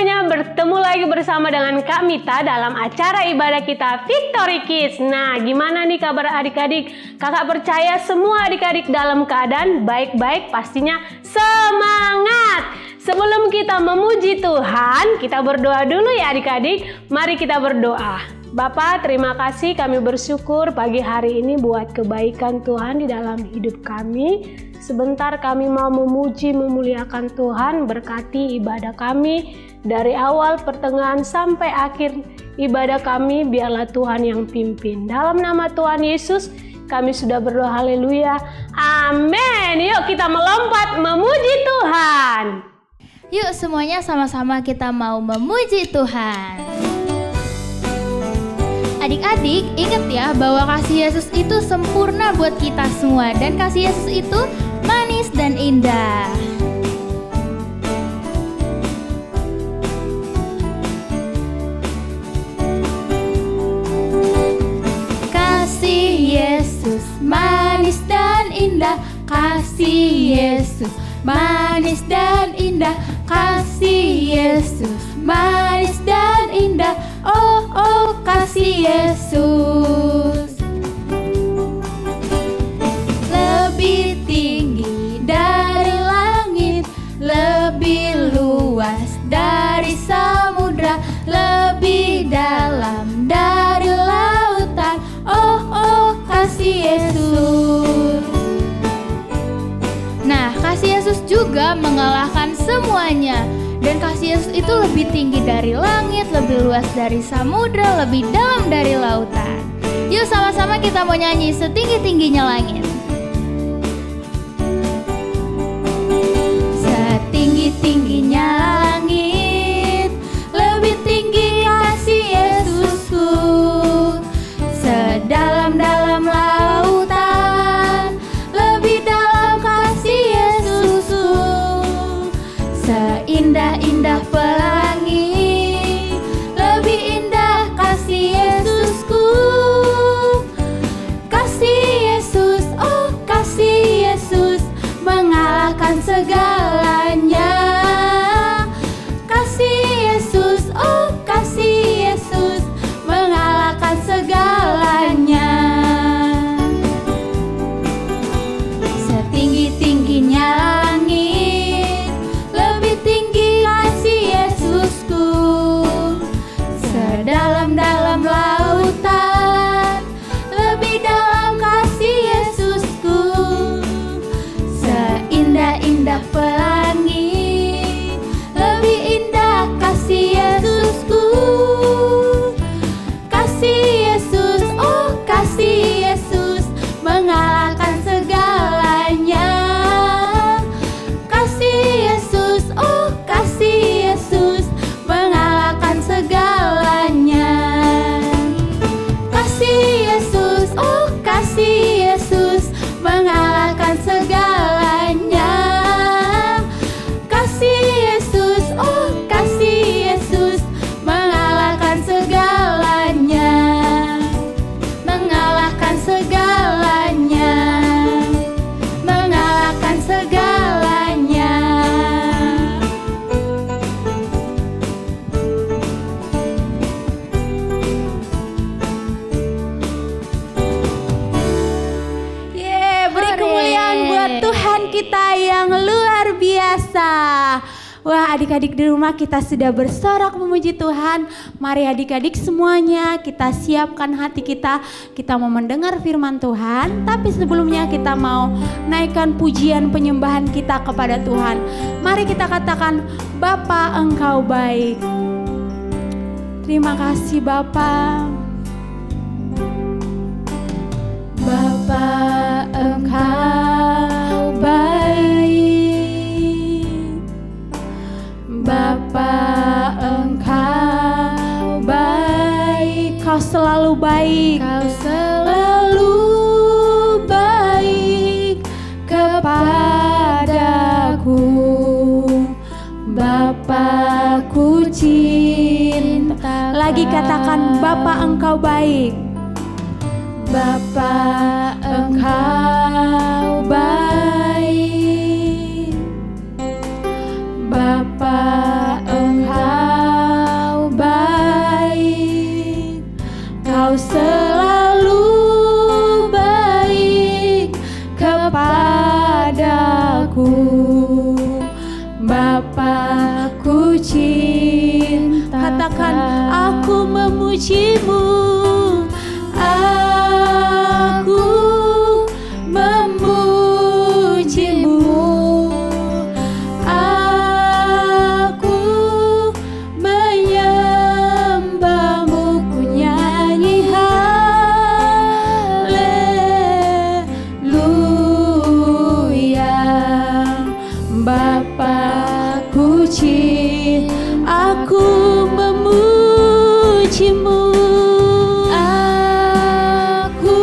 semuanya, bertemu lagi bersama dengan Kak Mita dalam acara ibadah kita Victory Kids. Nah, gimana nih kabar adik-adik? Kakak percaya semua adik-adik dalam keadaan baik-baik, pastinya semangat. Sebelum kita memuji Tuhan, kita berdoa dulu ya adik-adik. Mari kita berdoa. Bapak, terima kasih, kami bersyukur pagi hari ini buat kebaikan Tuhan di dalam hidup kami. Sebentar kami mau memuji, memuliakan Tuhan, berkati ibadah kami dari awal, pertengahan, sampai akhir ibadah kami, biarlah Tuhan yang pimpin. Dalam nama Tuhan Yesus, kami sudah berdoa, haleluya, amin. Yuk kita melompat memuji Tuhan. Yuk semuanya sama-sama kita mau memuji Tuhan. Adik-adik, ingat ya bahwa kasih Yesus itu sempurna buat kita semua. Dan kasih Yesus itu manis dan indah. Kasih Yesus manis dan indah. Kasih Yesus manis dan indah. Kasih Yesus manis dan indah. Oh, oh, kasih Yesus lebih tinggi dari langit, lebih luas dari samudra, lebih dalam dari lautan. Oh, oh, kasih Yesus. Nah, kasih Yesus juga mengalahkan semuanya. Dan kasih Yesus itu lebih tinggi dari langit, lebih luas dari samudra, lebih dalam dari lautan. Yuk sama-sama kita mau nyanyi setinggi-tingginya langit. Setinggi-tingginya langit, lebih tinggi kasih Yesusku. Sedalam-dalam lautan, lebih dalam kasih Yesusku. Seindah-indah pelangi, lebih indah kasih Yesusku. Kasih Yesus, oh kasih Yesus, mengalahkan segalanya. Kasih Yesus, oh kasih Yesus, mengalahkan segalanya. Setinggi-tingginya langit, lebih tinggi kasih Yesusku. Sedalam-dalam lautan, lebih dalam kasih Yesusku. Seindah-indah pelangi, lebih indah kasih Yesusku. Kasih Yesus, oh kasih Yesus, mengalahkan segalanya. Kasih Yesus, oh kasih Yesus, mengalahkan segalanya. Kasih Yesus, oh kasih Yesus, mengalahkan segalanya. Kasih Yesus, oh kasih Yesus, mengalahkan segalanya. Mengalahkan segalanya. Mengalahkan segalanya. Beri kemuliaan buat Tuhan kita yang luar biasa. Wah, adik-adik di rumah kita sudah bersorak memuji Tuhan. Mari adik-adik semuanya kita siapkan hati kita. Kita mau mendengar firman Tuhan. Tapi sebelumnya kita mau naikkan pujian penyembahan kita kepada Tuhan. Mari kita katakan, Bapa Engkau baik. Terima kasih Bapa. Bapa Engkau baik. Bapa Engkau baik. Kau selalu baik. Kau selalu baik kepadaku. Bapa-Ku cinta. Lagi katakan, Bapa Engkau baik. Bapa Engkau baik. Bapa Engkau Kau selalu baik kepadaku, Bapa-Ku cinta. Katakan, aku memujimu, aku memujimu, aku menyembahmu, ku nyanyi haleluya. Bapa-Ku cinta, aku memujimu, aku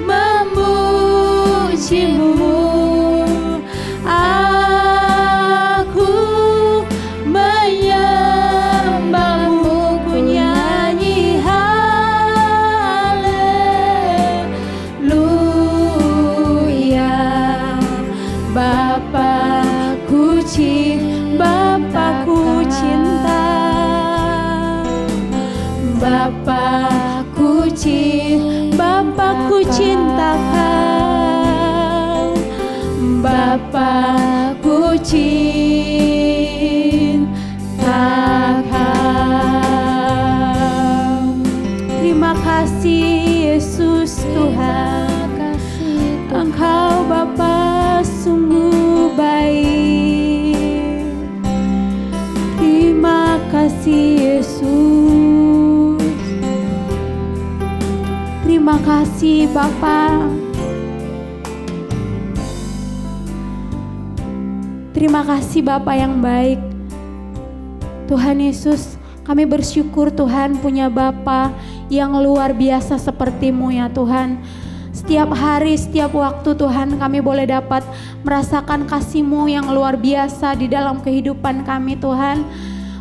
memujimu, aku menyembahmu, ku nyanyi haleluya. Bapa-Ku cinta, Bapa-Ku cinta, Bapa-Ku cinta, Bapa-Ku cinta Kau, Bapa-Ku cinta Kau. Terima kasih Yesus Tuhan, Engkau Bapa sungguh baik. Terima kasih Yesus. Terima kasih Bapa. Terima kasih Bapa yang baik. Tuhan Yesus, kami bersyukur Tuhan punya Bapa yang luar biasa seperti-Mu ya Tuhan. Setiap hari, setiap waktu Tuhan kami boleh dapat merasakan kasih-Mu yang luar biasa di dalam kehidupan kami Tuhan.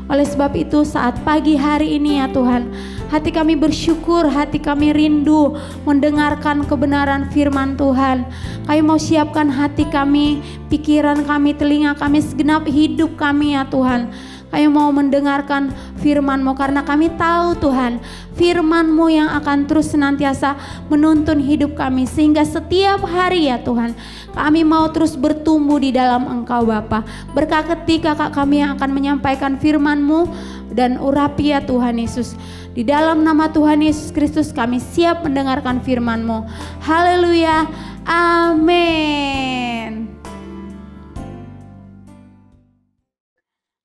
Oleh sebab itu saat pagi hari ini ya Tuhan, hati kami bersyukur, hati kami rindu mendengarkan kebenaran firman Tuhan. Kami mau siapkan hati kami, pikiran kami, telinga kami, segenap hidup kami ya Tuhan. Kami mau mendengarkan firman-Mu karena kami tahu Tuhan, firman-Mu yang akan terus senantiasa menuntun hidup kami. Sehingga setiap hari ya Tuhan, kami mau terus bertumbuh di dalam Engkau Bapa. Berkati kakak kami yang akan menyampaikan firman-Mu dan urapi ya Tuhan Yesus. Di dalam nama Tuhan Yesus Kristus kami siap mendengarkan firman-Mu. Haleluya, amin.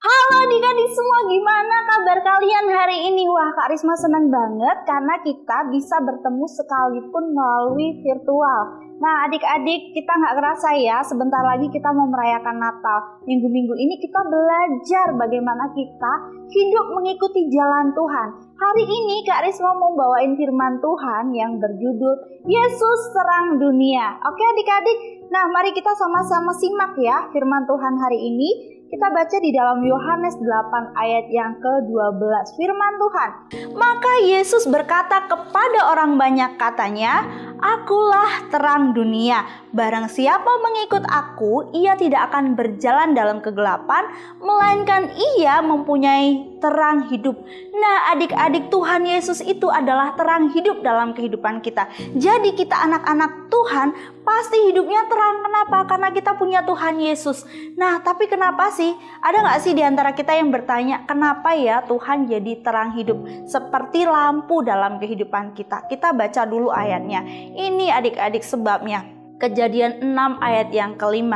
Halo adik-adik semua, gimana kabar kalian hari ini? Wah, Kak Risma senang banget karena kita bisa bertemu sekalipun melalui virtual. Nah adik-adik, kita nggak kerasa ya, sebentar lagi kita mau merayakan Natal. Minggu-minggu ini kita belajar bagaimana kita hidup mengikuti jalan Tuhan. Hari ini Kak Risma mau bawain firman Tuhan yang berjudul Yesus Terang Dunia. Oke adik-adik, nah mari kita sama-sama simak ya firman Tuhan hari ini. Kita baca di dalam Yohanes 8 ayat yang ke-12. Firman Tuhan, maka Yesus berkata kepada orang banyak katanya, Akulah terang dunia. Barang siapa mengikut aku, ia tidak akan berjalan dalam kegelapan, melainkan ia mempunyai terang hidup. Nah adik-adik, Tuhan Yesus itu adalah terang hidup dalam kehidupan kita. Jadi kita anak-anak Tuhan pasti hidupnya terang. Kenapa? Karena kita punya Tuhan Yesus. Nah tapi kenapa sih? Ada gak sih di antara kita yang bertanya, kenapa ya Tuhan jadi terang hidup? Seperti lampu dalam kehidupan kita. Kita baca dulu ayatnya. Ini adik-adik sebabnya. Kejadian 6 ayat yang ke-5.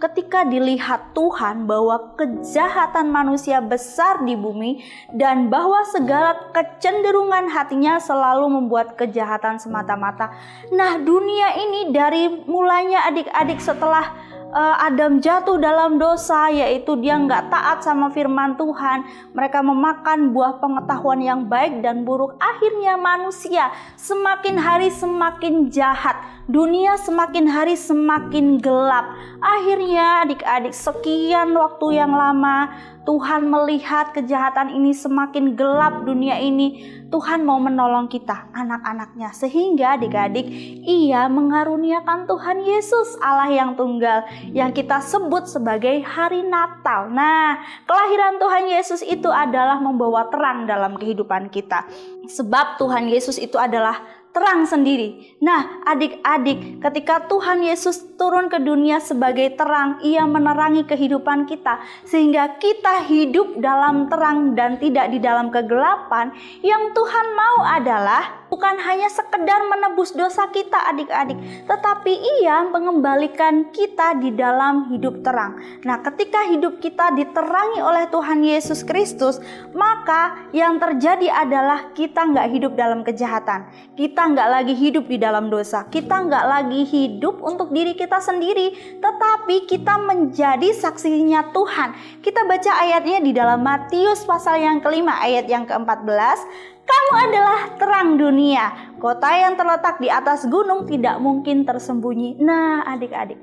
Ketika dilihat Tuhan bahwa kejahatan manusia besar di bumi dan bahwa segala kecenderungan hatinya selalu membuat kejahatan semata-mata. Nah dunia ini dari mulanya adik-adik setelah Adam jatuh dalam dosa, yaitu dia nggak taat sama firman Tuhan. Mereka memakan buah pengetahuan yang baik dan buruk. Akhirnya manusia semakin hari semakin jahat. Dunia semakin hari semakin gelap. Akhirnya adik-adik, sekian waktu yang lama Tuhan melihat kejahatan ini semakin gelap dunia ini. Tuhan mau menolong kita, anak-anaknya. Sehingga adik-adik, ia mengaruniakan Tuhan Yesus, Allah yang tunggal. yang kita sebut sebagai hari Natal. Nah, kelahiran Tuhan Yesus itu adalah membawa terang dalam kehidupan kita. Sebab Tuhan Yesus itu adalah terang sendiri. Nah, adik-adik, ketika Tuhan Yesus turun ke dunia sebagai terang, Ia menerangi kehidupan kita sehingga kita hidup dalam terang dan tidak di dalam kegelapan. Yang Tuhan mau adalah bukan hanya sekedar menebus dosa kita, adik-adik, tetapi Ia mengembalikan kita di dalam hidup terang. Nah, ketika hidup kita diterangi oleh Tuhan Yesus Kristus, maka yang terjadi adalah kita nggak hidup dalam kejahatan. Kita nggak lagi hidup di dalam dosa. Kita nggak lagi hidup untuk diri kita sendiri, tetapi kita menjadi saksinya Tuhan. Kita baca ayatnya di dalam Matius pasal yang kelima ayat yang ke-14. Kamu adalah terang dunia. Kota yang terletak di atas gunung tidak mungkin tersembunyi. Nah, adik-adik,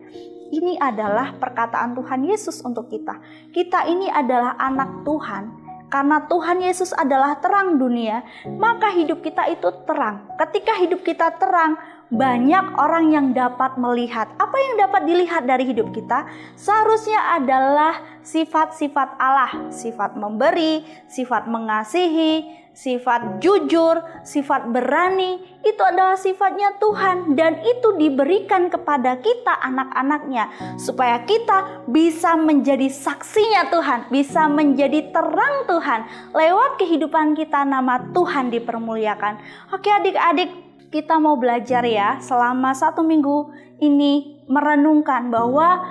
ini adalah perkataan Tuhan Yesus untuk kita. Kita ini adalah anak Tuhan. Karena Tuhan Yesus adalah terang dunia, maka hidup kita itu terang. Ketika hidup kita terang, banyak orang yang dapat melihat. Apa yang dapat dilihat dari hidup kita? Seharusnya adalah sifat-sifat Allah, sifat memberi, sifat mengasihi, sifat jujur, sifat berani. Itu adalah sifatnya Tuhan dan itu diberikan kepada kita anak-anaknya supaya kita bisa menjadi saksinya Tuhan, bisa menjadi terang Tuhan. Lewat kehidupan kita nama Tuhan dipermuliakan. Oke adik-adik, kita mau belajar ya selama 1 minggu ini merenungkan bahwa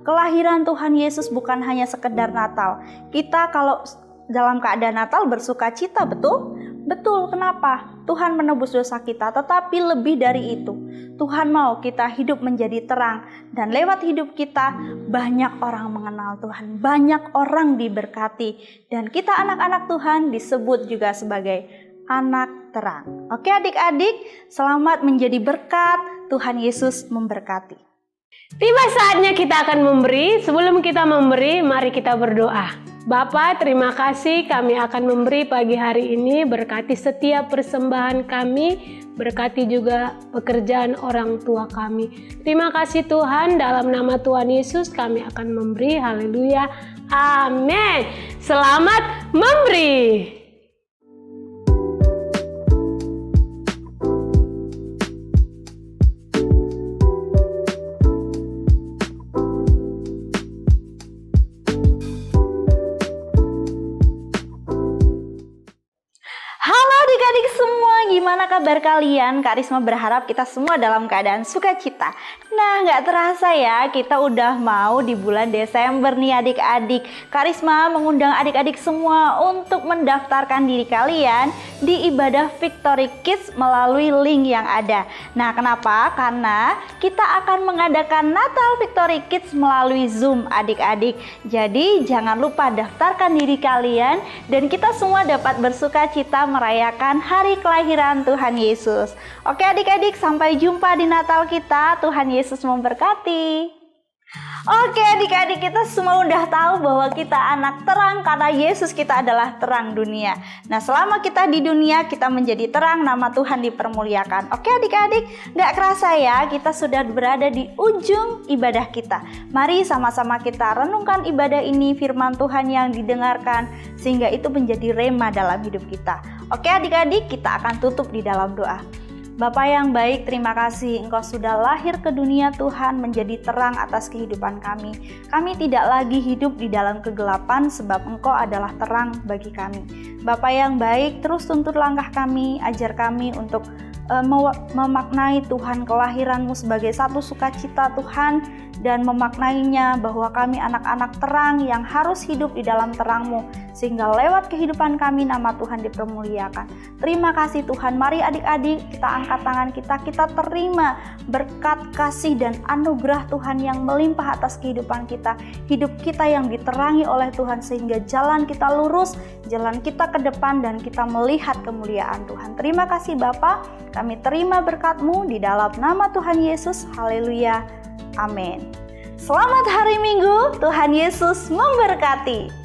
kelahiran Tuhan Yesus bukan hanya sekedar Natal. Kita kalau dalam keadaan Natal bersuka cita, betul? Betul, kenapa? Tuhan menebus dosa kita, tetapi lebih dari itu. Tuhan mau kita hidup menjadi terang dan lewat hidup kita banyak orang mengenal Tuhan, banyak orang diberkati dan kita anak-anak Tuhan disebut juga sebagai anak terang. Oke adik-adik, selamat menjadi berkat. Tuhan Yesus memberkati. Tiba saatnya kita akan memberi. Sebelum kita memberi, mari kita berdoa. Bapa, terima kasih kami akan memberi pagi hari ini. Berkati setiap persembahan kami, berkati juga pekerjaan orang tua kami. Terima kasih Tuhan, dalam nama Tuhan Yesus kami akan memberi. Haleluya, amin. Selamat memberi. Gimana kabar kalian? Kak Risma berharap kita semua dalam keadaan sukacita. Nah, nggak terasa ya, kita udah mau di bulan Desember nih adik-adik. Kak Risma mengundang adik-adik semua untuk mendaftarkan diri kalian di ibadah Victory Kids melalui link yang ada. Nah, kenapa? Karena kita akan mengadakan Natal Victory Kids melalui Zoom adik-adik. Jadi jangan lupa daftarkan diri kalian dan kita semua dapat bersukacita merayakan hari kelahiran Tuhan Yesus. Oke adik-adik, sampai jumpa di Natal kita. Tuhan Yesus memberkati. Oke adik-adik, kita semua udah tahu bahwa kita anak terang karena Yesus kita adalah terang dunia. Nah, selama kita di dunia, kita menjadi terang, nama Tuhan dipermuliakan. Oke adik-adik, gak kerasa ya, kita sudah berada di ujung ibadah kita. Mari sama-sama kita renungkan ibadah ini, firman Tuhan yang didengarkan, sehingga itu menjadi rema dalam hidup kita. Oke adik-adik, kita akan tutup di dalam doa. Bapa yang baik, terima kasih Engkau sudah lahir ke dunia Tuhan menjadi terang atas kehidupan kami. Kami tidak lagi hidup di dalam kegelapan sebab Engkau adalah terang bagi kami. Bapa yang baik, terus tuntut langkah kami, ajar kami untuk memaknai Tuhan kelahiran-Mu sebagai satu sukacita Tuhan dan memaknainya bahwa kami anak-anak terang yang harus hidup di dalam terang-Mu sehingga lewat kehidupan kami nama Tuhan dipermuliakan. Terima kasih Tuhan. Mari adik-adik kita angkat tangan kita terima berkat kasih dan anugerah Tuhan yang melimpah atas kehidupan kita. Hidup kita yang diterangi oleh Tuhan sehingga jalan kita lurus, jalan kita ke depan dan kita melihat kemuliaan Tuhan. Terima kasih Bapa. Kami terima berkat-Mu di dalam nama Tuhan Yesus. Haleluya. Amin. Selamat hari Minggu. Tuhan Yesus memberkati.